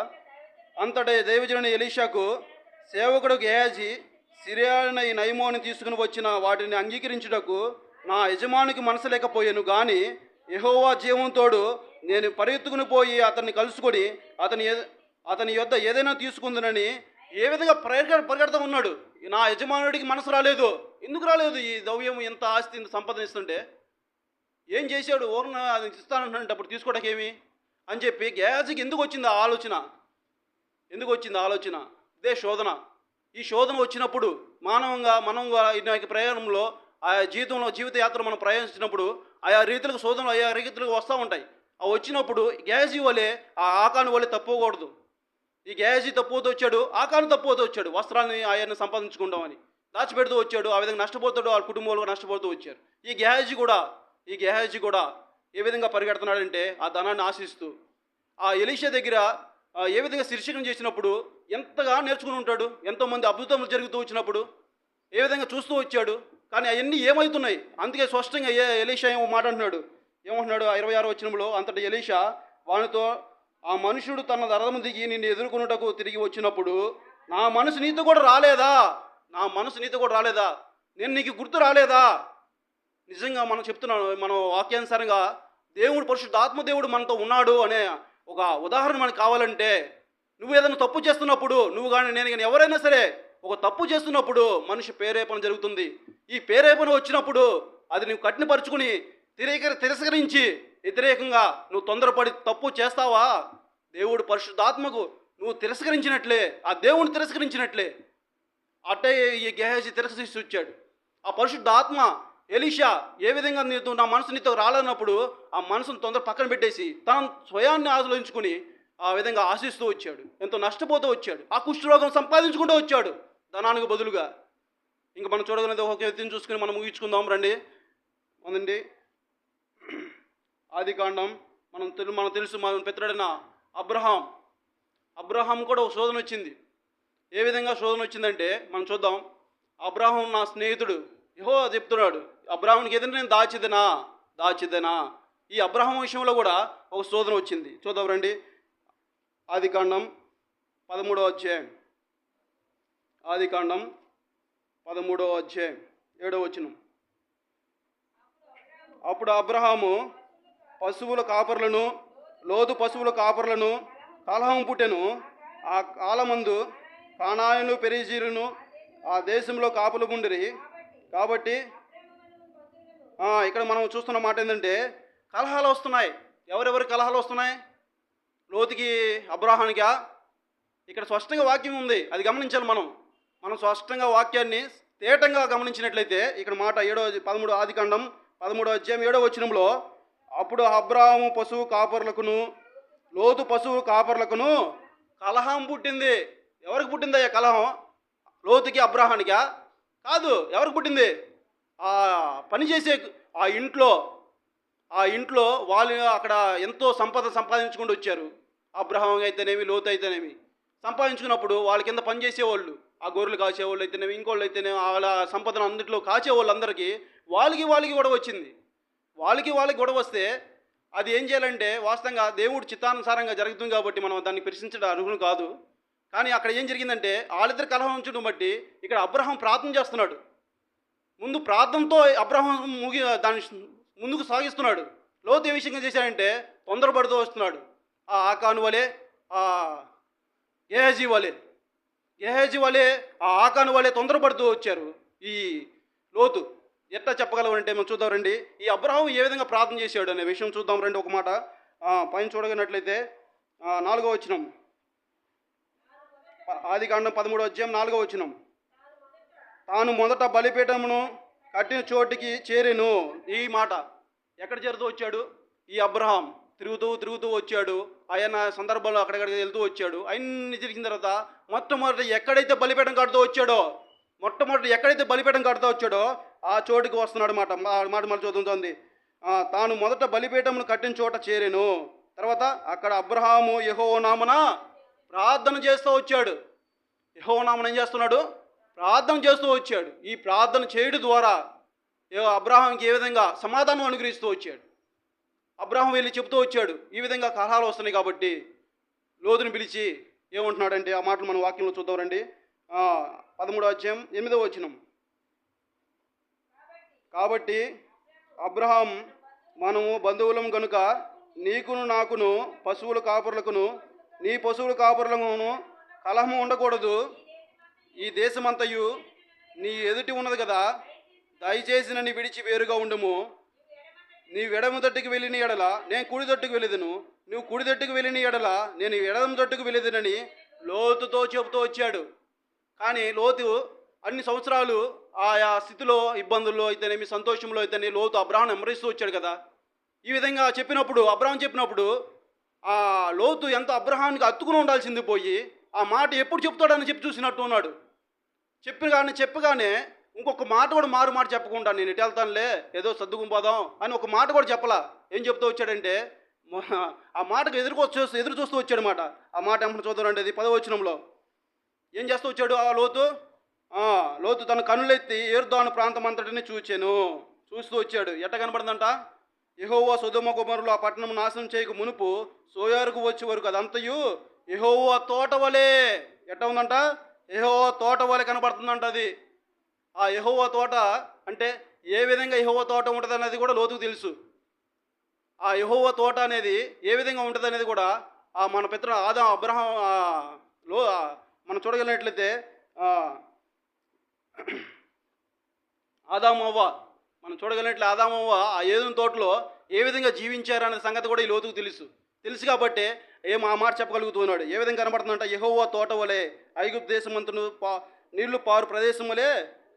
అంతటా దైవజనుని ఎలీషాకు సేవకుడు గెహాజీ సిరియైన నయమోని తీసుకుని వచ్చిన వాటిని అంగీకరించుటకు నా యజమానికి మనసు లేకపోయాను కానీ యెహోవా జీవంతోడు నేను పరిగెత్తుకుని పోయి అతన్ని కలుసుకొని అతని యొద్ద ఏదైనా తీసుకుందునని ఏ విధంగా పరిగెడతా ఉన్నాడు. నా యజమానుడికి మనసు రాలేదు. ఎందుకు రాలేదు? ఈ ద్రవ్యం ఎంత ఆస్తి ఇంత సంపాదిస్తుంటే ఏం చేశాడు? ఓర్న అది ఇస్తానంటే అప్పుడు తీసుకోవడానికి ఏమి అని చెప్పి గెహాజీకి ఎందుకు వచ్చింది ఆలోచన? ఇదే శోధన. ఈ శోధన వచ్చినప్పుడు మానవంగా ఈ ప్రయాణంలో ఆయా జీవిత యాత్ర మనం ప్రయాణించినప్పుడు ఆయా రీతులకు శోధనలు ఆయా రీతులకు వస్తూ ఉంటాయి. ఆ వచ్చినప్పుడు గెహాజీ వలె ఆకాను వలె తప్పుకోకూడదు. ఈ గెహాజీ తప్పుతూ వచ్చాడు, ఆకాను తప్పుతూ వచ్చాడు. వస్త్రాన్ని ఆయన్ని సంపాదించుకుంటామని దాచిపెడుతూ వచ్చాడు. ఆ విధంగా నష్టపోతాడు, వాళ్ళ కుటుంబంలో నష్టపోతూ వచ్చారు. ఈ గెహాజీ కూడా ఏ విధంగా పరిగెడుతున్నాడంటే ఆ ధనాన్ని ఆశిస్తూ ఆ ఎలీషా దగ్గర ఏ విధంగా శిర్షకం చేసినప్పుడు ఎంతగా నేర్చుకుని ఉంటాడు. ఎంతోమంది అద్భుతములు జరుగుతూ వచ్చినప్పుడు ఏ విధంగా చూస్తూ వచ్చాడు. కానీ అవన్నీ ఏమవుతున్నాయి? అందుకే స్పష్టంగా ఎలీషా ఏమో మాట అంటున్నాడు. ఏమంటున్నాడు 26వ వచనంలో? అంతటి ఎలీషా వానితో ఆ మనుషుడు తన రథము దిగి నిన్ను ఎదుర్కొనుటకు తిరిగి వచ్చినప్పుడు నా మనసు నీతో కూడా రాలేదా? నేను నీకు గుర్తు రాలేదా? నిజంగా మనం చెప్తున్నాను, మనం వాక్యానుసారంగా దేవుడు పరిశుద్ధాత్మ దేవుడు మనతో ఉన్నాడు అనే ఒక ఉదాహరణ మనకు కావాలంటే నువ్వు ఏదైనా తప్పు చేస్తున్నప్పుడు నువ్వు కానీ నేను కానీ ఎవరైనా సరే ఒక తప్పు చేస్తున్నప్పుడు మనిషి ప్రేరేపణ జరుగుతుంది. ఈ ప్రేరేపణ వచ్చినప్పుడు అది నువ్వు కఠినపరుచుకుని తిరస్కరించి వ్యతిరేకంగా నువ్వు తొందరపడి తప్పు చేస్తావా? దేవుడు పరిశుద్ధాత్మకు నువ్వు తిరస్కరించినట్లే, ఆ దేవుని తిరస్కరించినట్లే. అట్టే ఈ గెహాజీ తిరస్కరించి వచ్చాడు. ఆ పరిశుద్ధాత్మ ఎలీషా ఏ విధంగా నీతో నా మనసు నీతో రాలన్నప్పుడు ఆ మనసును తొందర పక్కన పెట్టేసి తన స్వయాన్ని ఆలోచించుకుని ఆ విధంగా ఆశిస్తూ వచ్చాడు. ఎంతో నష్టపోతూ వచ్చాడు. ఆ కుష్ఠరోగం సంపాదించుకుంటూ వచ్చాడు ధనానికి బదులుగా. ఇంకా మనం చూడగలిగితే ఒక వ్యక్తిని చూసుకుని మనం ముగించుకుందాం రండి. ఉందండి ఆది కాండం. మనకు తెలుసు మన పితరుడైన అబ్రహాం కూడా ఒక శోధన వచ్చింది. ఏ విధంగా శోధన వచ్చిందంటే మనం చూద్దాం. అబ్రహాం నా స్నేహితుడు యెహోవా చెప్తున్నాడు, అబ్రహాంకి ఎదురు నేను దాచిదనా. ఈ అబ్రహాం విషయంలో కూడా ఒక శోధన వచ్చింది. చూద్దాం రండి. ఆది కాండం 13వ అధ్యాయం. ఆది కాండం 13వ అధ్యాయం 7వ వచనం. అప్పుడు అబ్రహాము పశువుల కాపర్లను, లోతు పశువుల కాపర్లను కలహం పుట్టెను. ఆ కాలమందు కానానులు పెరిజీలను ఆ దేశంలో కాపులు ఉండిరి. కాబట్టి ఇక్కడ మనం చూస్తున్న మాట ఏంటంటే కలహాలు వస్తున్నాయి. ఎవరెవరి కలహాలు వస్తున్నాయి? లోతుకి అబ్రహానికా? ఇక్కడ స్పష్టంగా వాక్యం ఉంది, అది గమనించాలి. మనం స్పష్టంగా వాక్యాన్ని తేటంగా గమనించినట్లయితే ఇక్కడ మాట 13 ఆది కాండం 13వ అధ్యాయం 7వ వచనంలో, అప్పుడు అబ్రాహాము పశువు కాపర్లకును లోతు పశువు కాపర్లకును కలహం పుట్టింది. ఎవరికి పుట్టిందయ్యా కలహం? లోతుకి అబ్రహానికా? కాదు. ఎవరికి పుట్టింది? ఆ పనిచేసే ఆ ఇంట్లో వాళ్ళు అక్కడ ఎంతో సంపద సంపాదించుకుంటూ వచ్చారు. అబ్రహాం అయితేనేమి, లోతు అయితేనేమి సంపాదించుకున్నప్పుడు వాళ్ళ కింద పనిచేసేవాళ్ళు, ఆ గొర్రెలు కాసేవాళ్ళు అయితేనేమి, ఇంకోళ్ళు అయితేనేమి, వాళ్ళ సంపదను అన్నింటిలో కాచేవాళ్ళు అందరికీ వాళ్ళకి గొడవ వచ్చింది. వాళ్ళకి గొడవ వస్తే అది ఏం చేయాలంటే వాస్తవంగా దేవుడు చిత్తానుసారంగా జరుగుతుంది కాబట్టి మనం దాన్ని ప్రశ్నించడం అర్హులు కాదు. కానీ అక్కడ ఏం జరిగిందంటే వాళ్ళిద్దరు కలహం ఉంచడం బట్టి ఇక్కడ అబ్రహాం ప్రార్థన చేస్తున్నాడు. ముందు ప్రార్థనతో అబ్రహాం దాన్ని ముందుకు సాగిస్తున్నాడు. లోతు ఏ విషయంగా చేశాడంటే తొందరపడుతూ వస్తున్నాడు. ఆ ఆకాను వలె, ఆ గెహజీ వలె, ఆ ఆకాను వలె తొందరపడుతూ వచ్చారు ఈ లోతు. ఎట్లా చెప్పగలమంటే మనం చూద్దాం రండి. ఈ అబ్రహాం ఏ విధంగా ప్రార్థన చేశాడు అనే విషయం చూద్దాం రండి. ఒక మాట పైన చూడగలిగినట్లయితే 4వ వచనం. ఆది కాండం 13వ అధ్యాయం 4వ వచనం. తాను మొదట బలిపీఠమును కట్టిన చోటికి చేరెను. ఈ మాట ఎక్కడ చేరుతూ వచ్చాడు? ఈ అబ్రహాం తిరుగుతూ వచ్చాడు. ఆయన సందర్భంలో అక్కడక్కడికి వెళ్తూ వచ్చాడు. అన్ని తిరిగిన తర్వాత మొట్టమొదటి ఎక్కడైతే బలిపీఠం కడుతూ వచ్చాడో ఆ చోటుకి వస్తున్నాడు మాట మళ్ళీ చదువుతోంది. తాను మొదట బలిపీఠమును కట్టిన చోట చేరెను. తర్వాత అక్కడ అబ్రహాము యెహోవా నామన ప్రార్థన చేస్తూ వచ్చాడు. యెహోవా నామన ఏం చేస్తున్నాడు? ప్రార్థన చేస్తూ వచ్చాడు. ఈ ప్రార్థన చేయడం ద్వారా అబ్రహాంకి ఏ విధంగా సమాధానం అనుగ్రహిస్తూ వచ్చాడు. అబ్రహాం వెళ్ళి చెబుతూ వచ్చాడు, ఈ విధంగా కలహాలు వస్తున్నాయి కాబట్టి. లోతుని పిలిచి ఏమంటున్నాడంటే ఆ మాటలు మనం వాక్యంలో చూద్దాం రండి. 13వ అధ్యాయం 8వ వచనం. కాబట్టి అబ్రహాం, మనము బంధువులం గనుక నీకును నాకును పశువుల కాపరులకును నీ పశువుల కాపరులకును కలహము ఉండకూడదు. ఈ దేశమంతయు నీ ఎదుటి ఉన్నది కదా, దయచేసి నన్ను విడిచి వేరుగా ఉండుము. నీవు ఎడమ తట్టుకు వెళ్ళిన ఎడల నేను కుడి తట్టుకు వెళ్ళేదను, నువ్వు కుడి తట్టుకు వెళ్ళిన ఎడల నేను ఎడమ తట్టుకు వెళ్ళేదనని లోతుతో చెబుతూ వచ్చాడు. కానీ లోతు అన్ని సంవత్సరాలు ఆయా స్థితిలో, ఇబ్బందుల్లో అయితేనేమి, సంతోషంలో అయితేనే లోతు అబ్రహాం నెమ్మరిస్తూ వచ్చాడు కదా. ఈ విధంగా అబ్రహాం చెప్పినప్పుడు ఆ లోతు ఎంత అబ్రహాంకి అత్తుకుని ఉండాల్సింది పోయి ఆ మాట ఎప్పుడు చెప్తాడని చెప్పి చూసినట్టు ఉన్నాడు. చెప్పగానే ఇంకొక మాట కూడా మారు మాట చెప్పకుండా నేను ఎటు వెళ్తానులే, ఏదో సర్దుకుపోదాం అని ఒక మాట కూడా చెప్పలా. ఏం చెప్తూ వచ్చాడంటే ఆ మాటకు ఎదురు చూస్తూ వచ్చాడు మాట. ఆ మాట ఏమన్నా చూద్దామంటే అది 10వ వచనంలో ఏం చేస్తూ వచ్చాడు ఆ లోతు తన కన్నులెత్తి ఏర్దాను ప్రాంతం అంతటిని చూస్తూ వచ్చాడు. ఎట్ట కనబడిందంట? యెహోవా సొదొమ గొమొర్రాలు ఆ పట్టణం నాశనం చేయక మునుపు సోయారుకు వచ్చే వరకు అదంతయు యెహోవా తోట వలె. ఎట్ట ఉందంట? యెహోవా తోట వలె కనబడుతుందంట. అది ఆ యెహోవా తోట అంటే ఏ విధంగా యెహోవా తోట ఉంటుంది అనేది కూడా లోతుకు తెలుసు. ఆ యెహోవా తోట అనేది ఏ విధంగా ఉంటుంది అనేది కూడా మన పితృ అబ్రహాం మనం చూడగలిగినట్లయితే ఆదాము అవ్వ ఆ ఏదెను తోటలో ఏ విధంగా జీవించారనే సంగతి కూడా ఈ లోతుకు తెలుసు కాబట్టి ఆ మాట చెప్పగలుగుతున్నాడు. ఏ విధంగా కనబడుతుందంట? యెహోవా తోట వలె ఐగుప్తు దేశమంతను నీళ్లు పారు ప్రదేశం వలె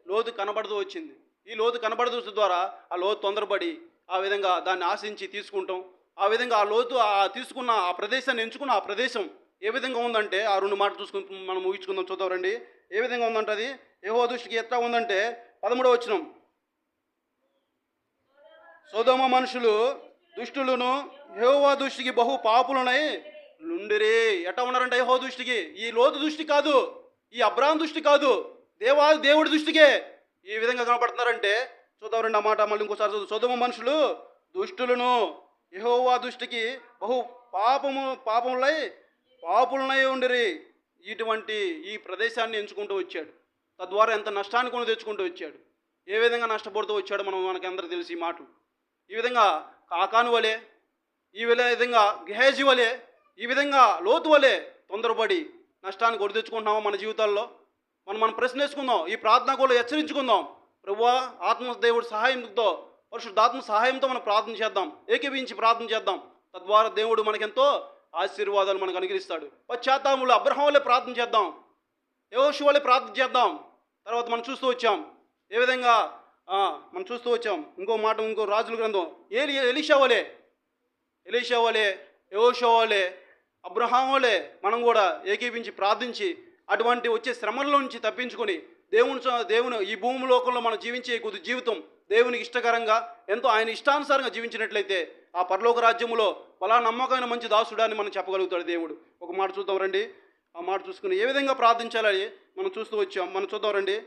లోతు కనబడుతూ వచ్చింది. ఈ లోతు కనబడ దృష్టి ద్వారా ఆ లోతు తొందరపడి ఆ విధంగా దాన్ని ఆశించి తీసుకుంటాం. ఆ విధంగా ఆ లోతు తీసుకున్న ఆ ప్రదేశాన్ని ఎంచుకున్న ఆ ప్రదేశం ఏ విధంగా ఉందంటే ఆ రెండు మాటలు చూసుకుని మనం ఊహించుకుందాం. చూద్దాం రండి. ఏ విధంగా ఉందంటే అది యెహోవా దృష్టికి ఎట్లా ఉందంటే 13వ వచనం, సొదొమ మనుషులు దుష్టులను యెహోవా దృష్టికి బహు పాపులనై నుండిరి. ఎట్లా ఉన్నారంటే యెహోవా దృష్టికి, ఈ లోతు దృష్టి కాదు, ఈ అబ్రాహాం దృష్టి కాదు, దేవుడి దృష్టికే ఈ విధంగా కనపడుతున్నారంటే చూద్దాం రండి. ఆ మాట మళ్ళీ ఇంకోసారి చదువు. సొదొమ మనుషులు దుష్టులను యెహోవా దృష్టికి బహు పాపులనై ఉండిరి. ఇటువంటి ఈ ప్రదేశాన్ని ఎంచుకుంటూ వచ్చాడు. తద్వారా ఎంత నష్టాన్ని కొని తెచ్చుకుంటూ వచ్చాడు. ఏ విధంగా నష్టపడుతూ వచ్చాడు మనకి అందరికీ తెలిసి ఈ మాటలు. ఈ విధంగా కాకాను వలె, ఈ విధంగా గెహజీ వలె, ఈ విధంగా లోతు వలె తొందరపడి నష్టాన్ని కొని తెచ్చుకుంటున్నామా మన జీవితాల్లో? మనం ప్రశ్న వేసుకుందాం. ఈ ప్రార్థన కూడా హెచ్చరించుకుందాం. ప్రభువా, ఆత్మదేవుడి సహాయంతో, పరిశుద్ధాత్మ సహాయంతో మనం ప్రార్థన చేద్దాం. ఏకీభించి ప్రార్థన చేద్దాం. తద్వారా దేవుడు మనకెంతో ఆశీర్వాదాలు మనకు అనుగ్రహిస్తాడు. పశ్చాత్తాపంలో అబ్రహాం వల్లే ప్రార్థన చేద్దాం, యెహోషువ వల్లే ప్రార్థన చేద్దాం. తర్వాత మనం చూస్తూ వచ్చాం ఏ విధంగా ఇంకో మాట, ఇంకో రాజుల గ్రంథం, ఎలీషా వలే, యెహోషువ వలే, అబ్రహాం వలే మనం కూడా ఏకీభించి ప్రార్థించి అటువంటి వచ్చే శ్రమల నుంచి తప్పించుకొని దేవుని ఈ భూమి లోకంలో మనం జీవించే కొద్ది జీవితం దేవునికి ఇష్టకరంగా ఎంతో ఆయన ఇష్టానుసారంగా జీవించినట్లయితే ఆ పరలోక రాజ్యములో బలా నమ్మకమైన మంచి దాసుడాన్ని మనం చెప్పగలుగుతాడు దేవుడు. ఒక మాట చూద్దాం రండి. ఆ మాట చూసుకుని ఏ విధంగా ప్రార్థించాలని మనం చూస్తూ వచ్చాం. మనం చూద్దాం రండి.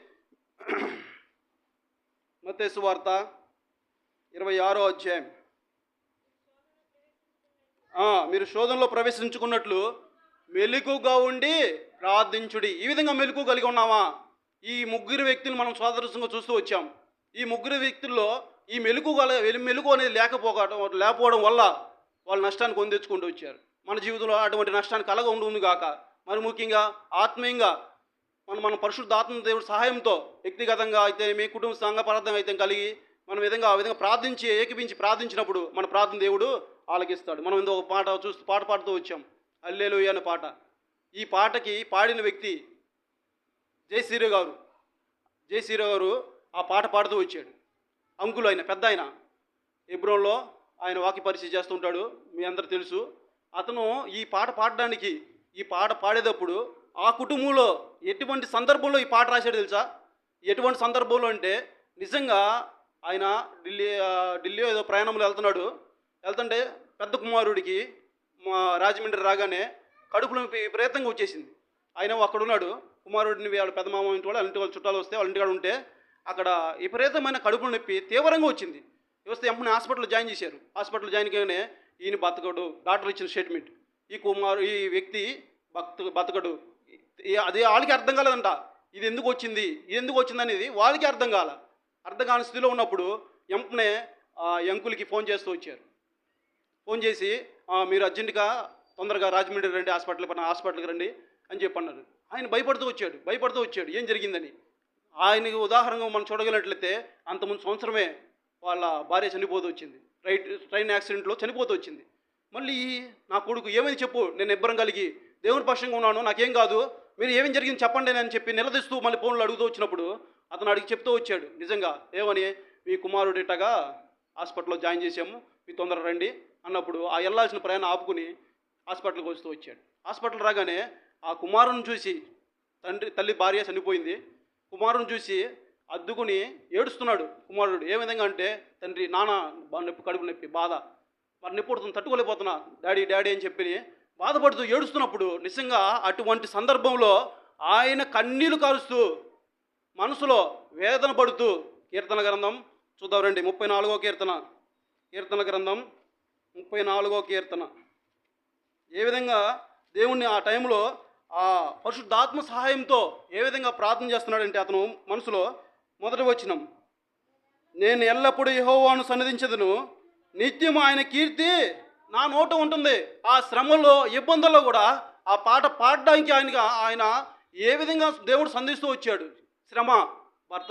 మత్తయి సువార్త 26వ అధ్యాయం. మీరు శోధనలో ప్రవేశించుకున్నట్లు మెలకుగా ఉండి ప్రార్థించుడి. ఈ విధంగా మెలకు కలిగి ఉన్నామా? ఈ ముగ్గురు వ్యక్తులు మనం సాదృశ్యంగా చూస్తూ వచ్చాం. ఈ ముగ్గురు వ్యక్తుల్లో ఈ మెలకు అనేది లేకపోవడం వల్ల వాళ్ళు నష్టాన్ని కొని తెచ్చుకుంటూ వచ్చారు. మన జీవితంలో అటువంటి నష్టాన్ని కలగ ఉంటుంది కాక, మరి ముఖ్యంగా ఆత్మీయంగా మన పరిశుద్ధ ఆత్మ దేవుడి సహాయంతో వ్యక్తిగతంగా అయితే మీ కుటుంబ సంఘపరంగా అయితే కలిగి మనం ఆ విధంగా ప్రార్థించి ఏకీపించి ప్రార్థించినప్పుడు మన ప్రార్థన దేవుడు ఆలకిస్తాడు. మనం ఇంకొక పాట పాడుతూ వచ్చాం, హల్లెలూయా అనే పాట. ఈ పాటకి పాడిన వ్యక్తి జయశ్రీరావు గారు ఆ పాట పాడుతూ వచ్చాడు. అంకులు ఆయన, పెద్ద ఆయన, హెబ్రోన్లో ఆయన వాక్య పరిచయం చేస్తుంటాడు, మీ అందరూ తెలుసు. అతను ఈ పాట పాడడానికి, ఈ పాట పాడేటప్పుడు ఆ కుటుంబంలో ఎటువంటి సందర్భంలో ఈ పాట రాశాడు తెలుసా? ఎటువంటి సందర్భంలో అంటే నిజంగా ఆయన ఢిల్లీ ఏదో ప్రయాణంలో వెళ్తుంటే పెద్ద కుమారుడికి రాజమండ్రి రాగానే కడుపులో విపరీతంగా వచ్చేసింది. ఆయన అక్కడున్నాడు. కుమారుడిని వాళ్ళ పెద్ద మామ ఇంటి వాళ్ళ చుట్టాలు వస్తే వాళ్ళ ఇంటికాడ ఉంటే అక్కడ విపరీతమైన కడుపులో నొప్పి తీవ్రంగా వచ్చింది. వస్తే వెంటనే హాస్పిటల్లో జాయిన్ చేశారు. హాస్పిటల్లో జాయిన్ కాగానే ఈయన బతకడు, డాక్టర్ ఇచ్చిన స్టేట్మెంట్, ఈ వ్యక్తి బతకడు. అది వాళ్ళకి అర్థం కాలేదంట. ఇది ఎందుకు వచ్చింది అనేది వాళ్ళకి అర్థం కాని స్థితిలో ఉన్నప్పుడు వెంటనే అంకుల్కి ఫోన్ చేస్తూ వచ్చారు. ఫోన్ చేసి మీరు అర్జెంటుగా తొందరగా రాజమండ్రి రండి, హాస్పిటల్కి రండి అని చెప్పన్నారు. ఆయన భయపడుతూ వచ్చాడు ఏం జరిగిందని. ఆయనకి ఉదాహరణగా మనం చూడగలిగినట్లయితే అంతకుముందు సంవత్సరమే వాళ్ళ భార్య చనిపోతూ వచ్చింది, ట్రైన్ యాక్సిడెంట్లో చనిపోతూ వచ్చింది. మళ్ళీ నా కొడుకు ఏమైంది చెప్పు, నేను ఇబ్బరం కలిగి దేవుని పక్షంగా ఉన్నాను, నాకేం కాదు, మీరు ఏమేమి జరిగింది చెప్పండి అని చెప్పి నిలదీస్తూ మళ్ళీ ఫోన్లో అడుగుతూ వచ్చినప్పుడు అతను అడిగి చెప్తూ వచ్చాడు నిజంగా ఏమని, మీ కుమారుడిటగా హాస్పిటల్లో జాయిన్ చేసాము, మీ తొందరగా రండి అన్నప్పుడు ఆ వెళ్ళాల్సిన ప్రయాణం ఆపుకుని హాస్పిటల్కి వస్తూ వచ్చాడు. హాస్పిటల్ రాగానే ఆ కుమారుని చూసి తల్లి భార్య చనిపోయింది, కుమారుని చూసి అద్దుకుని ఏడుస్తున్నాడు కుమారుడు. ఏ విధంగా అంటే, తండ్రి నాన్న నొప్పి, కడుపు నొప్పి, బాధ, మరి నొప్పి పడుతుంది, తట్టుకోలేకపోతున్నా, డాడీ అని చెప్పి బాధపడుతూ ఏడుస్తున్నప్పుడు నిజంగా అటువంటి సందర్భంలో ఆయన కన్నీళ్లు కారుస్తూ మనసులో వేదన పడుతూ కీర్తన గ్రంథం చూద్దాం రండి. 34వ కీర్తన గ్రంథం 34వ కీర్తన. ఏ విధంగా దేవుణ్ణి ఆ టైంలో ఆ పరిశుద్ధాత్మ సహాయంతో ఏ విధంగా ప్రార్థన చేస్తున్నాడంటే అతను మనసులో మొదటి వచనం, నేను ఎల్లప్పుడూ యెహోవాను సన్నిధించదును, నిత్యం ఆయన కీర్తి నా నోట ఉంటుంది. ఆ శ్రమలో ఇబ్బందుల్లో కూడా ఆ పాట పాడడానికి ఆయన ఏ విధంగా దేవుడు సంధిస్తూ వచ్చాడు. శ్రమ,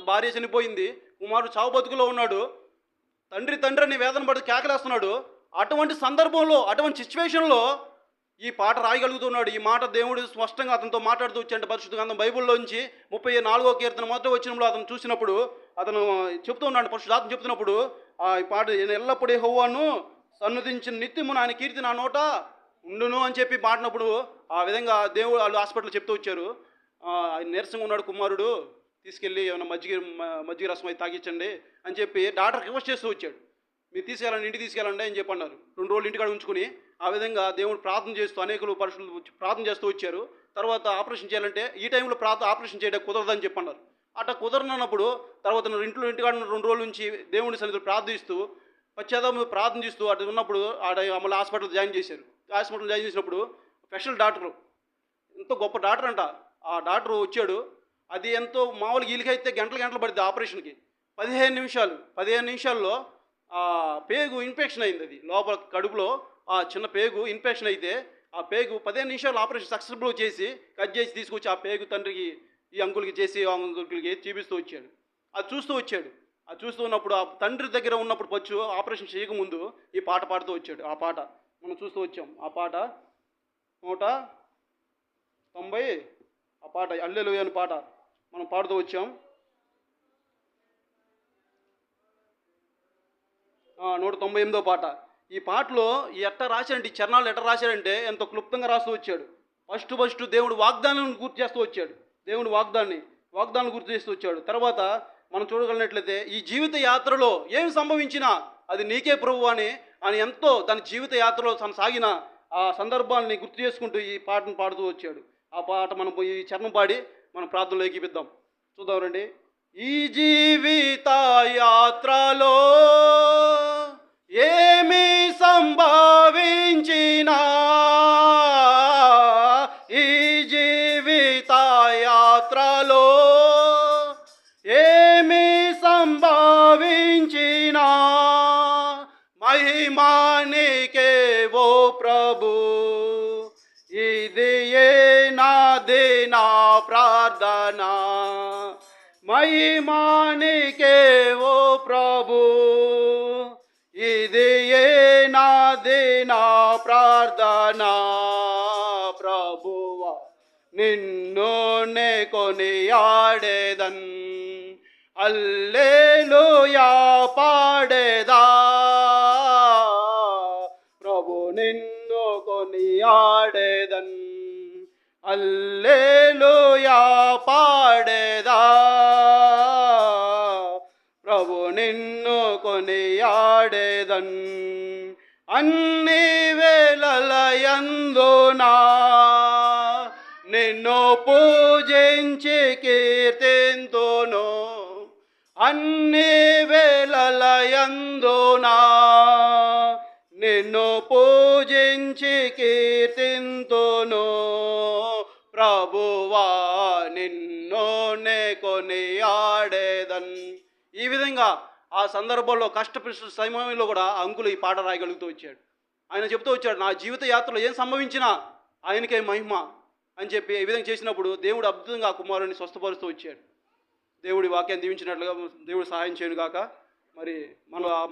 భార్య చనిపోయింది, కుమారుడు చావు బతుకులో ఉన్నాడు, తండ్రి అని వేదన పడి కేకలేస్తున్నాడు. అటువంటి సందర్భంలో, అటువంటి సిచ్యువేషన్లో ఈ పాట రాయగలుగుతున్నాడు. ఈ మాట దేవుడు స్పష్టంగా అతనితో మాట్లాడుతూ వచ్చాడు. పరిశుద్ధ గ్రంథం బైబిల్లోంచి 34వ కీర్తన మొదటి వచనంలో అతను చూసినప్పుడు అతను చెప్తూ ఉన్నాడు, పరిశుద్ధాత్మ చెప్తున్నప్పుడు ఈ పాట, నేను ఎల్లప్పుడూ యెహోవాను సన్నుతించిన నిత్యము ఆయన కీర్తి నా నోట ఉండును అని చెప్పి పాడినప్పుడు ఆ విధంగా దేవుడు వాళ్ళు హాస్పిటల్ చెప్తూ వచ్చారు. ఆయన నీరసంగా ఉన్నాడు కుమారుడు, తీసుకెళ్ళి ఏమైనా మజ్జిగ రసం అయితే తాగించండి అని చెప్పి డాక్టర్ రిక్వెస్ట్ చేస్తూ వచ్చాడు. మీరు తీసుకెళ్ళండి, ఇంటికి తీసుకెళ్ళండి అని చెప్పి అన్నారు. 2 రోజులు ఇంటికాడ ఉంచుకుని ఆ విధంగా దేవుడు ప్రార్థన చేస్తూ అనేకులు పరుషులు ప్రార్థన చేస్తూ వచ్చారు. తర్వాత ఆపరేషన్ చేయాలంటే ఈ టైంలో ఆపరేషన్ చేయడానికి కుదరదని చెప్పన్నారు. అట్లా కుదరనప్పుడు తర్వాత ఇంటికాడ 2 రోజుల నుంచి దేవుని సన్నిధిలో ప్రార్థిస్తూ పశ్చాత్తాపంతో ప్రార్థన చేస్తూ అటు ఉన్నప్పుడు మళ్ళీ హాస్పిటల్ జాయిన్ చేశారు. హాస్పిటల్ జాయిన్ చేసినప్పుడు స్పెషల్ డాక్టరు, ఎంతో గొప్ప డాక్టర్ అంట. ఆ డాక్టర్ వచ్చాడు. అది ఎంతో మామూలుగా వీళ్ళకైతే గంటలు పడింది ఆపరేషన్కి. 15 నిమిషాల్లో పేగు ఇన్ఫెక్షన్ అయింది. అది లోపల కడుపులో ఆ చిన్న పేగు ఇన్ఫెక్షన్ అయితే ఆ పేగు 15 నిమిషాలు ఆపరేషన్ సక్సెస్ఫుల్ చేసి కట్ చేసి తీసుకొచ్చి ఆ పేగు తండ్రికి ఈ అంకుల్కి చేసి ఆ అంకుల్కి చూపిస్తూ వచ్చాడు. అది చూస్తూ వచ్చాడు. అది చూస్తూ ఉన్నప్పుడు ఆ తండ్రి దగ్గర ఉన్నప్పుడు ఆపరేషన్ చేయకముందు ఈ పాట పాడుతూ వచ్చాడు. ఆ పాట మనం చూస్తూ వచ్చాం. ఆ పాట 190 ఆ పాట హల్లెలూయా అనే పాట మనం పాడుతూ వచ్చాం. 198వ పాట. ఈ పాటలో ఎట్ట రాశాడంటే, ఈ చరణాలు ఎట్ట రాశాడంటే ఎంతో క్లుప్తంగా రాస్తూ వచ్చాడు. ఫస్ట్ దేవుడు వాగ్దానం గుర్తు చేస్తూ వచ్చాడు. దేవుడు వాగ్దానం గుర్తు చేస్తూ వచ్చాడు. తర్వాత మనం చూడగలిగినట్లయితే ఈ జీవిత యాత్రలో ఏమి సంభవించినా అది నీకే ప్రభువు అని ఎంతో తన జీవిత యాత్రలో తను సాగిన ఆ సందర్భాన్ని గుర్తు చేసుకుంటూ ఈ పాటను పాడుతూ వచ్చాడు. ఆ పాట మనం ఈ చరణం పాడి మనం ప్రార్థనలో ఏకీపిద్దాం. చూద్దాం రండి. ఈ జీవిత యాత్రలో ఏమి సంభవించినా, ఈ జీవిత యాత్రలో ఏమి సంభవించినా, మహిమానికే ఓ ప్రభు, ఇది నాది నా ప్రార్థన. మహిమానికే ఓ ప్రభు, ఇది నాది నా ప్రార్థన. ప్రభువా నిన్ను నే కొనియాడేదన్, హల్లెలూయా పాడేదా. ప్రభు నిన్ను కొనియాడేదన్, హల్లెలూయా పాడేదా. ప్రభు నిన్ను కొనియాడేదన్, అన్ని వేళలయందునా నిన్ను పూజించి కీర్తింతును. అన్ని వేళలయందునా నిన్ను పూజించి కీర్తింతును. ప్రభువా నిన్ను నే కొనియాడేదన్. ఈ విధంగా ఆ సందర్భంలో కష్టపడి సమయంలో కూడా అంకులు ఈ పాట రాయగలుగుతూ వచ్చాడు. ఆయన చెప్తూ వచ్చాడు, నా జీవిత యాత్రలో ఏం సంభవించినా ఆయనకే మహిమ అని చెప్పి ఈ విధంగా చేసినప్పుడు దేవుడు అద్భుతంగా ఆ కుమారుని స్వస్థపరుస్తూ వచ్చాడు. దేవుడి వాక్యాన్ని దీవించినట్లుగా దేవుడు సహాయం చేయను గాక. మరి మన